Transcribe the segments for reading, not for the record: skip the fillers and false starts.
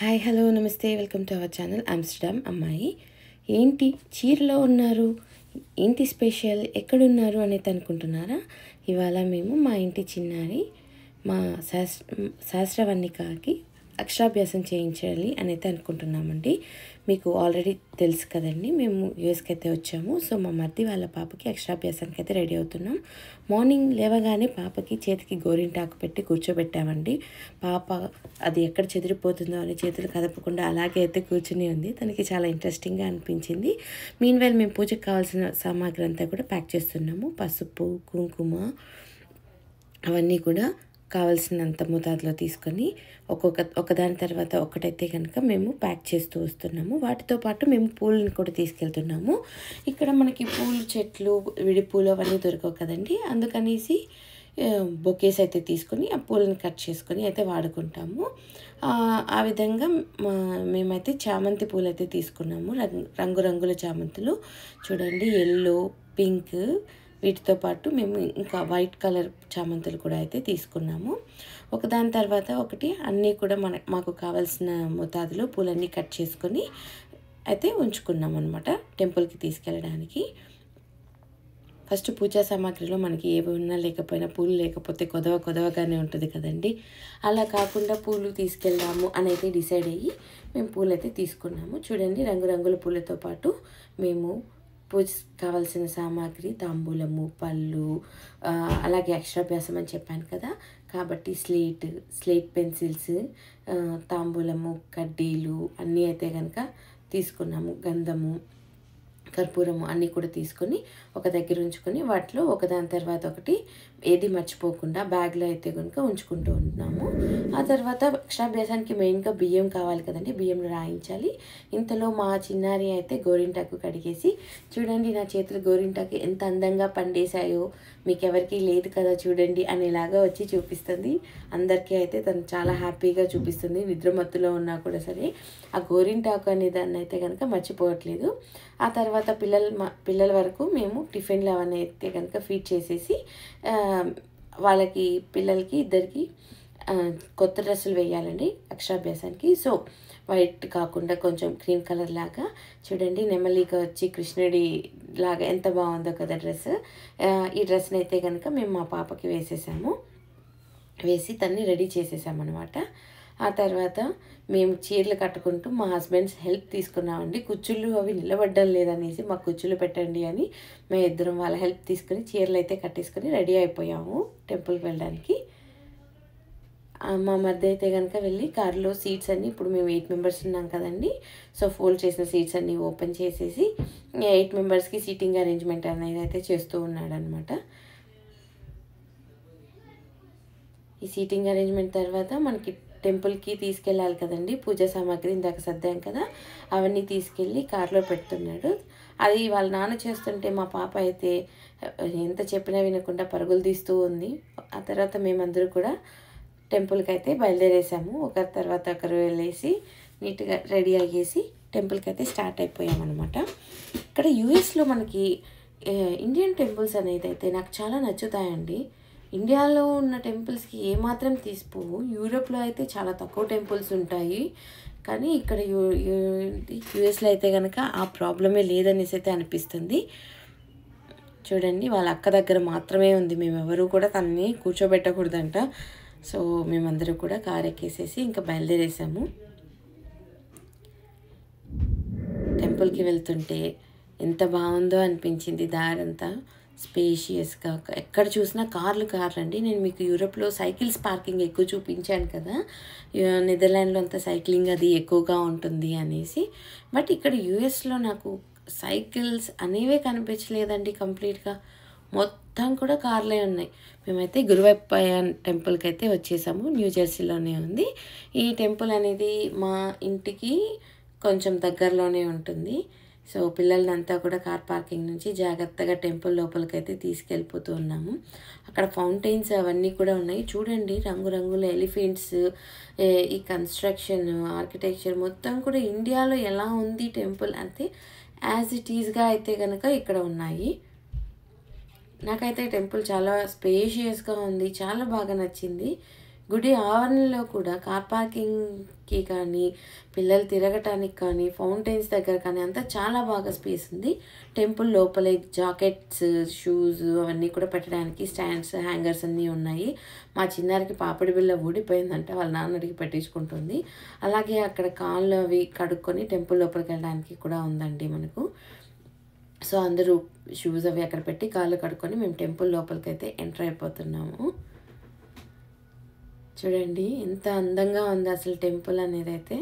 Hi hello నమస్తే welcome to our channel Amsterdam అమ్మాయి. ఏంటి చీరలో ఉన్నారు, ఏంటి స్పెషల్, ఎక్కడున్నారు అనేది అనుకుంటున్నారా? ఇవాళ మేము మా ఇంటి చిన్నారి మా శాస్త్రవన్నికకి అక్షరాభ్యాసం చేయించాలి అనేది అనుకుంటున్నామండి. మీకు ఆల్రెడీ తెలుసు కదండి, మేము యూఎస్కి అయితే వచ్చాము. సో మా మరిది వాళ్ళ పాపకి అక్షరాభ్యాసానికి అయితే రెడీ అవుతున్నాం. మార్నింగ్ లేవగానే పాపకి చేతికి గోరింటాకు పెట్టి కూర్చోబెట్టామండి. పాప అది ఎక్కడ చెదిరిపోతుందో అని చేతులు కదపకుండా అలాగే అయితే కూర్చుని ఉంది. తనకి చాలా ఇంట్రెస్టింగ్గా అనిపించింది. మీన్వైల్ మేము పూజకు కావాల్సిన సామాగ్రి అంతా కూడా ప్యాక్ చేస్తున్నాము. పసుపు, కుంకుమ అవన్నీ కూడా కావాల్సినంత మోతాదులో తీసుకొని ఒకదాని తర్వాత ఒకటైతే కనుక మేము ప్యాక్ చేస్తూ వస్తున్నాము. వాటితో పాటు మేము పూలను కూడా తీసుకెళ్తున్నాము. ఇక్కడ మనకి పూలు చెట్లు, విడి పూలు అవన్నీ దొరకవు కదండి, అందుకనేసి బొకేస్ అయితే తీసుకొని ఆ పూలను కట్ చేసుకొని అయితే వాడుకుంటాము. ఆ విధంగా మేమైతే చామంతి పూలు అయితే తీసుకున్నాము. రంగురంగుల చామంతులు చూడండి, ఎల్లో, పింక్, వీటితో పాటు మేము ఇంకా వైట్ కలర్ చామంతులు కూడా అయితే తీసుకున్నాము. ఒకదాని తర్వాత ఒకటి అన్నీ కూడా మాకు కావాల్సిన మోతాదులో పూలన్నీ కట్ చేసుకొని అయితే ఉంచుకున్నాం అనమాట టెంపుల్కి తీసుకెళ్ళడానికి. ఫస్ట్ పూజా సామాగ్రిలో మనకి ఏవి ఉన్నా లేకపోయినా పూలు లేకపోతే కొదవగానే ఉంటుంది కదండి. అలా కాకుండా పూలు తీసుకెళ్దాము అని అయితే డిసైడ్ అయ్యి మేము పూలు అయితే తీసుకున్నాము. చూడండి, రంగురంగుల పూలతో పాటు మేము పూజ కావాల్సిన సామాగ్రి, తాంబూలము, పళ్ళు, అలాగే అక్షరాభ్యాసం అని చెప్పాను కదా, కాబట్టి స్లేట్ పెన్సిల్స్, తాంబూలము, కడ్డీలు అన్నీ అయితే కనుక తీసుకున్నాము. గంధము, కర్పూరము అన్నీ కూడా తీసుకొని ఒక దగ్గర ఉంచుకొని వాటిలో ఒకదాని తర్వాత ఒకటి ఏది మర్చిపోకుండా బ్యాగ్లో అయితే కనుక ఉంచుకుంటూ ఉంటున్నాము. ఆ తర్వాత అక్షరాభ్యాసానికి మెయిన్గా బియ్యం కావాలి కదండి, బియ్యంలో రాయించాలి. ఇంతలో మా చిన్నారి అయితే గోరింటాకు కడిగేసి, చూడండి నా చేతులు గోరింటాకు ఎంత అందంగా పండేశాయో, మీకు ఎవరికి లేదు కదా చూడండి అనేలాగా వచ్చి చూపిస్తుంది. అందరికీ అయితే తను చాలా హ్యాపీగా చూపిస్తుంది. నిద్రమత్తులో ఉన్నా కూడా సరే ఆ గోరింటాకు అనే దాన్ని అయితే కనుక మర్చిపోవట్లేదు. ఆ తర్వాత పిల్లల వరకు మేము టిఫిన్లు అవన్నీ అయితే కనుక ఫీడ్ చేసేసి పిల్లలకి ఇద్దరికి కొత్త డ్రెస్సులు వేయాలండి అక్షరాభ్యాసానికి. సో వైట్ కాకుండా కొంచెం క్రీమ్ కలర్ లాగా చూడండి, నెమలిగా వచ్చి కృష్ణుడి లాగా ఎంత బాగుందో కదా డ్రెస్. ఈ డ్రెస్ని అయితే కనుక మేము మా పాపకి వేసి తన్ని రెడీ చేసేసామన్నమాట. ఆ తర్వాత మేము చీరలు కట్టుకుంటూ మా హస్బెండ్స్ హెల్ప్ తీసుకున్నామండి. కుచ్చుళ్ళు అవి నిలబడ్డం లేదనేసి మాకు కుచ్చుళ్ళు పెట్టండి అని మేము ఇద్దరం వాళ్ళ హెల్ప్ తీసుకుని చీరలు అయితే కట్టేసుకొని రెడీ అయిపోయాము టెంపుల్కి వెళ్ళడానికి. మా మధ్య అయితే కనుక వెళ్ళి కారులో సీట్స్ అన్నీ, ఇప్పుడు మేము 8 మెంబర్స్ ఉన్నాం కదండి, సో ఫోల్డ్ చేసిన సీట్స్ అన్నీ ఓపెన్ చేసేసి 8 మెంబర్స్కి సీటింగ్ అరేంజ్మెంట్ అనేది అయితే చేస్తూ ఉన్నాడనమాట. ఈ సీటింగ్ అరేంజ్మెంట్ తర్వాత మనకి టెంపుల్కి తీసుకెళ్ళాలి కదండి, పూజా సామాగ్రి ఇందాక సర్దాం కదా, అవన్నీ తీసుకెళ్ళి కార్లో పెడుతున్నాడు. అది వాళ్ళ నాన్న చేస్తుంటే మా పాప అయితే ఎంత చెప్పినా వినకుండా పరుగులు తీస్తూ ఉంది. ఆ తర్వాత మేమందరూ కూడా టెంపుల్కి అయితే బయలుదేరేసాము. ఒకరి తర్వాత ఒకరు వెళ్ళేసి నీట్గా రెడీ అయ్యేసి టెంపుల్కి అయితే స్టార్ట్ అయిపోయామన్నమాట. ఇక్కడ యూఎస్లో మనకి ఇండియన్ టెంపుల్స్ అనేది అయితే నాకు చాలా నచ్చుతాయండి. ఇండియాలో ఉన్న టెంపుల్స్కి ఏమాత్రం తీసిపోవు. యూరోప్లో అయితే చాలా తక్కువ టెంపుల్స్ ఉంటాయి, కానీ ఇక్కడ యూఎస్లో అయితే కనుక ఆ ప్రాబ్లమే లేదనేసి అయితే అనిపిస్తుంది. చూడండి, వాళ్ళ అక్క దగ్గర మాత్రమే ఉంది, మేము ఎవరు కూడా తనని కూర్చోబెట్టకూడదంట. సో మేమందరూ కూడా కారు ఎక్కేసేసి ఇంకా బయలుదేరేసాము. టెంపుల్కి వెళ్తుంటే ఎంత బాగుందో అనిపించింది. దారంతా స్పేషియస్గా, ఎక్కడ చూసినా కార్లు అండి. నేను మీకు యూరోప్లో సైకిల్స్ పార్కింగ్ ఎక్కువ చూపించాను కదా, నెదర్లాండ్లో అంతా సైక్లింగ్ అది ఎక్కువగా ఉంటుంది అనేసి. బట్ ఇక్కడ యూఎస్లో నాకు సైకిల్స్ అనేవే కనిపించలేదండి. కంప్లీట్గా మొత్తం కూడా కార్లే ఉన్నాయి. మేమైతే గురువప్పయ్య టెంపుల్కి అయితే వచ్చేసాము. న్యూజెర్సీలోనే ఉంది ఈ టెంపుల్ అనేది. మా ఇంటికి కొంచెం దగ్గరలోనే ఉంటుంది. సో పిల్లలంతా కూడా కార్ పార్కింగ్ నుంచి జాగ్రత్తగా టెంపుల్ లోపలికి అయితే తీసుకెళ్ళిపోతూ ఉన్నాము. అక్కడ ఫౌంటైన్స్ అవన్నీ కూడా ఉన్నాయి. చూడండి, రంగురంగుల ఎలిఫెంట్స్, ఈ కన్స్ట్రక్షన్, ఆర్కిటెక్చర్ మొత్తం కూడా ఇండియాలో ఎలా ఉంది టెంపుల్ అంటే యాజ్ ఇట్ ఈజ్గా అయితే కనుక ఇక్కడ ఉన్నాయి. నాకైతే టెంపుల్ చాలా స్పేషియస్గా ఉంది, చాలా బాగా నచ్చింది. గుడి ఆవరణలో కూడా కార్ పార్కింగ్కి కానీ పిల్లలు తిరగటానికి కానీ ఫౌంటైన్స్ దగ్గర కానీ అంతా చాలా బాగా స్పేస్ ఉంది. టెంపుల్ లోపలే జాకెట్స్, షూస్ అవన్నీ కూడా పెట్టడానికి స్టాండ్స్, హ్యాంగర్స్ అన్నీ ఉన్నాయి. మా చిన్నారికి పాపిడి బిళ్ళ ఊడిపోయిందంట, వాళ్ళ నాన్న అడిగి పెట్టించుకుంటుంది. అలాగే అక్కడ కాళ్ళు అవి కడుక్కొని టెంపుల్ లోపలికి వెళ్ళడానికి కూడా ఉందండి మనకు. సో అందరూ షూస్ అవి అక్కడ పెట్టి కాళ్ళు కడుక్కొని మేము టెంపుల్ లోపలికి అయితే ఎంటర్ అయిపోతున్నాము. చూడండి ఎంత అందంగా ఉంది అసలు టెంపుల్ అనేది. అయితే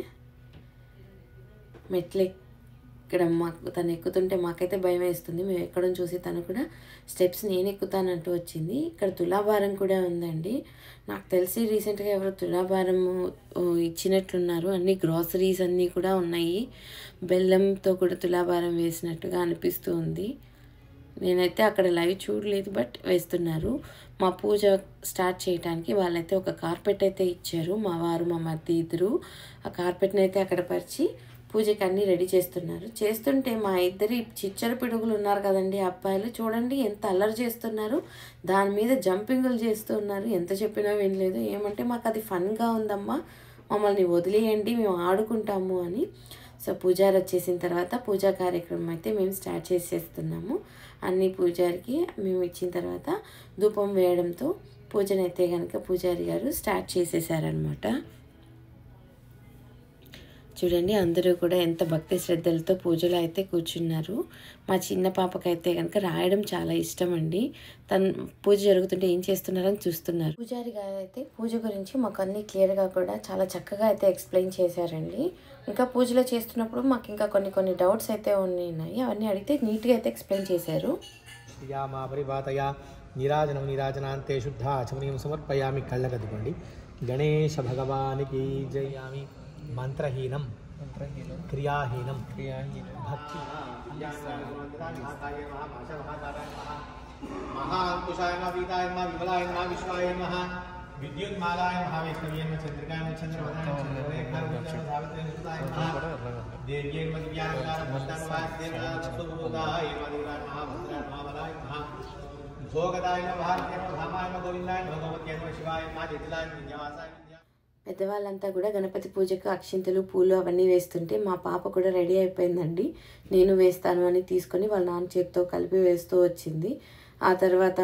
మెట్లు ఎక్కడం తను ఎక్కుతుంటే మాకైతే భయం వేస్తుంది. మేము ఎక్కడం చూసి తను కూడా స్టెప్స్ నేను ఎక్కుతానంటూ వచ్చింది. ఇక్కడ తులాభారం కూడా ఉందండి. నాకు తెలిసి రీసెంట్గా ఎవరు తులాభారం ఇచ్చినట్లున్నారు. అన్ని గ్రాసరీస్ అన్నీ కూడా ఉన్నాయి. బెల్లంతో కూడా తులాభారం వేసినట్టుగా అనిపిస్తూ ఉంది. నేనైతే అక్కడ లైవ్ చూడలేదు, బట్ వేస్తున్నారు. మా పూజ స్టార్ట్ చేయడానికి వాళ్ళైతే ఒక కార్పెట్ అయితే ఇచ్చారు. మా వారు మా మరిది ఇద్దరు ఆ కార్పెట్ని అయితే అక్కడ పరిచి పూజకి అన్నీ రెడీ చేస్తున్నారు. చేస్తుంటే మా ఇద్దరి చిచ్చర పిడుగులు ఉన్నారు కదండి అబ్బాయిలు, చూడండి ఎంత అల్లరి చేస్తున్నారు. దాని మీద జంపింగులు చేస్తున్నారు. ఎంత చెప్పినా వినలేదు. ఏమంటే మాకు అది ఫన్గా ఉందమ్మా, మమ్మల్ని వదిలేయండి, మేము ఆడుకుంటాము అని. సో పూజారి వచ్చేసిన తర్వాత పూజా కార్యక్రమం అయితే మేము స్టార్ట్ చేసేస్తున్నాము. అన్ని పూజారికి మేము ఇచ్చిన తర్వాత ధూపం వేయడంతో పూజనైతే కనుక పూజారి గారు స్టార్ట్ చేసేసారనమాట. చూడండి అందరూ కూడా ఎంత భక్తి శ్రద్ధలతో పూజలో అయితే కూర్చున్నారు. మా చిన్న పాపకైతే కనుక రాయడం చాలా ఇష్టం అండి. తను పూజ జరుగుతుంటే ఏం చేస్తున్నారని చూస్తున్నారు. పూజారి గారు అయితే పూజ గురించి మాకు అన్నీ క్లియర్గా కూడా చాలా చక్కగా అయితే ఎక్స్ప్లెయిన్ చేశారండి. ఇంకా పూజలో చేస్తున్నప్పుడు మాకు ఇంకా కొన్ని డౌట్స్ అయితే ఉన్నాయి. అవన్నీ అడిగితే నీట్గా అయితే ఎక్స్ప్లెయిన్ చేశారు. నీరాజనం నీరాజనాంతే శుద్ధ ఆచమనీయం సమర్పయామి. కళ్ళకద్దుకోండి. గణేశ భగవానికి జయామి. మంత్రహీనం క్రియాహీనం భక్తి మహాంకుశాయ నమః వీతాయ నమః విమలాయ నమః విశ్వాయ నమః విద్యున్మాలాయ నమః వైష్ణవీయ నమః చంద్రికాయ నమః చంద్రవదనాయ చంద్రరేఖాయ నమః సావిత్రి సుతాయ నమః దేవ్యై నమః దివ్యాంగాయ నమః దేవాయ సుభూతాయ నమః భద్రాయ నమః బలాయ నమః భోగదాయ నమః భారతీయ నమః ధామాయ నమః గోవిందాయ నమః గోమత్యాయ నమః శివాయ నమః జటిలాయ విద్యావాసాయ. పెద్దవాళ్ళంతా కూడా గణపతి పూజకు అక్షింతలు, పూలు అవన్నీ వేస్తుంటే మా పాప కూడా రెడీ అయిపోయిందండి. నేను వేస్తాను అని తీసుకొని వాళ్ళ నాన్న చేతితో కలిపి వేస్తూ వచ్చింది. ఆ తర్వాత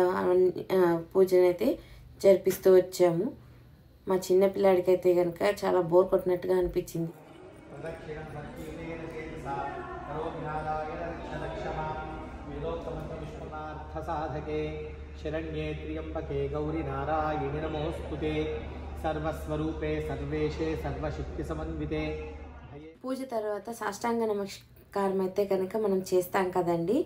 పూజనైతే జరిపిస్తూ వచ్చాము. మా చిన్న పిల్లాడికైతే కనుక చాలా బోర్ కొట్టినట్టుగా అనిపించింది. శరణ్యే త్ర్యంబకే గౌరీ నారాయణి నమోస్తుతే సర్వస్వరూపే సర్వేశే సర్వశక్తి సమన్వితే. పూజ తర్వాత సాష్టాంగ నమస్కారం అయితే కనుక మనం చేస్తాం కదండి.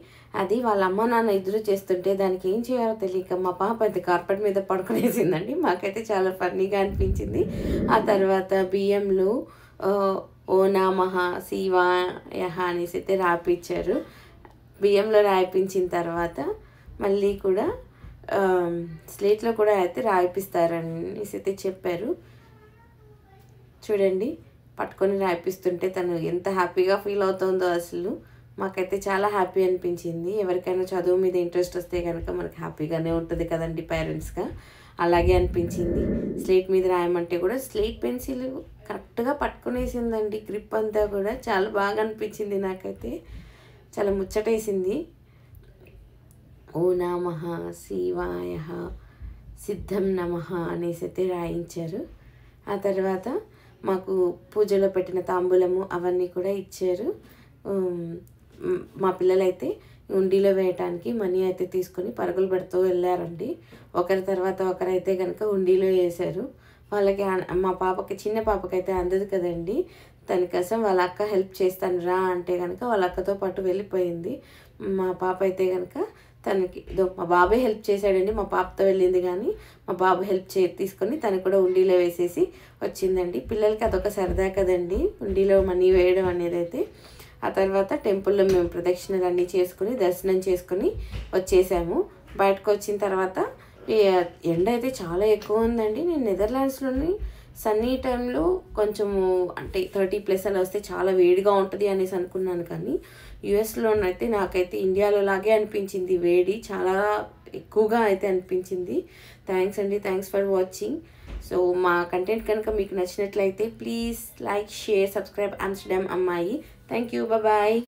అది వాళ్ళ అమ్మ నాన్న ఇద్దరు చేస్తుంటే దానికి ఏం చేయాలో తెలియక మా పాప అయితే కార్పెట్ మీద పడుకునేసిందండి. మాకైతే చాలా ఫన్నీగా అనిపించింది. ఆ తర్వాత బియ్యంలో ఓ నమః శివాయ అనేసి అయితే రాయించారు. బియ్యంలో రాయించిన తర్వాత మళ్ళీ కూడా స్లేట్లో కూడా అయితే రాయిపిస్తారనేసి అయితే చెప్పారు. చూడండి పట్టుకొని రాయిపిస్తుంటే తను ఎంత హ్యాపీగా ఫీల్ అవుతుందో అసలు. మాకైతే చాలా హ్యాపీ అనిపించింది. ఎవరికైనా చదువు మీద ఇంట్రెస్ట్ వస్తే కనుక మనకు హ్యాపీగానే ఉంటుంది కదండి పేరెంట్స్గా. అలాగే అనిపించింది. స్లేట్ మీద రాయమంటే కూడా స్లేట్ పెన్సిల్ కరెక్ట్గా పట్టుకునేసిందండి. గ్రిప్ అంతా కూడా చాలా బాగా అనిపించింది. నాకైతే చాలా ముచ్చటేసింది. ఓ నమః శివాయ సిద్ధం నమః అనేసి అయితే రాయించారు. ఆ తర్వాత మాకు పూజలో పెట్టిన తాంబూలము అవన్నీ కూడా ఇచ్చారు. మా పిల్లలైతే ఉండిలో వేయటానికి మనీ అయితే తీసుకొని పరుగులు పెడుతూ వెళ్ళారండి. ఒకరి తర్వాత ఒకరైతే కనుక ఉండిలో వేశారు. వాళ్ళకి మా పాపకి చిన్న పాపకైతే అందదు కదండి. దానికోసం వాళ్ళ అక్క హెల్ప్ చేస్తాను రా అంటే కనుక వాళ్ళ అక్కతో పాటు వెళ్ళిపోయింది. మా పాప అయితే కనుక తనకి మా బాబే హెల్ప్ చేశాడండి. మా పాపతో వెళ్ళింది కానీ మా బాబు హెల్ప్ తీసుకొని తను కూడా ఉండిలో వేసేసి వచ్చిందండి. పిల్లలకి అదొక సరదా కదండి ఉండిలో మనీ వేయడం అనేది అయితే. ఆ తర్వాత టెంపుల్లో మేము ప్రదక్షిణలు అన్నీ చేసుకుని దర్శనం చేసుకుని వచ్చేసాము. బయటకు వచ్చిన తర్వాత ఎండ అయితే చాలా ఎక్కువ ఉందండి. నేను నెదర్లాండ్స్లోని సన్నీ టైంలో కొంచెము అంటే 30+ అలా వస్తే చాలా వేడిగా ఉంటుంది అనేసి అనుకున్నాను. కానీ యుఎస్లోనైతే నాకైతే ఇండియాలో లాగే అనిపించింది. వేడి చాలా ఎక్కువగా అయితే అనిపించింది. థ్యాంక్స్ అండి. Thanks for watching. సో మా కంటెంట్ కనుక మీకు నచ్చినట్లయితే please like share subscribe Amsterdam అమ్మాయి. Thank you. బాయ్.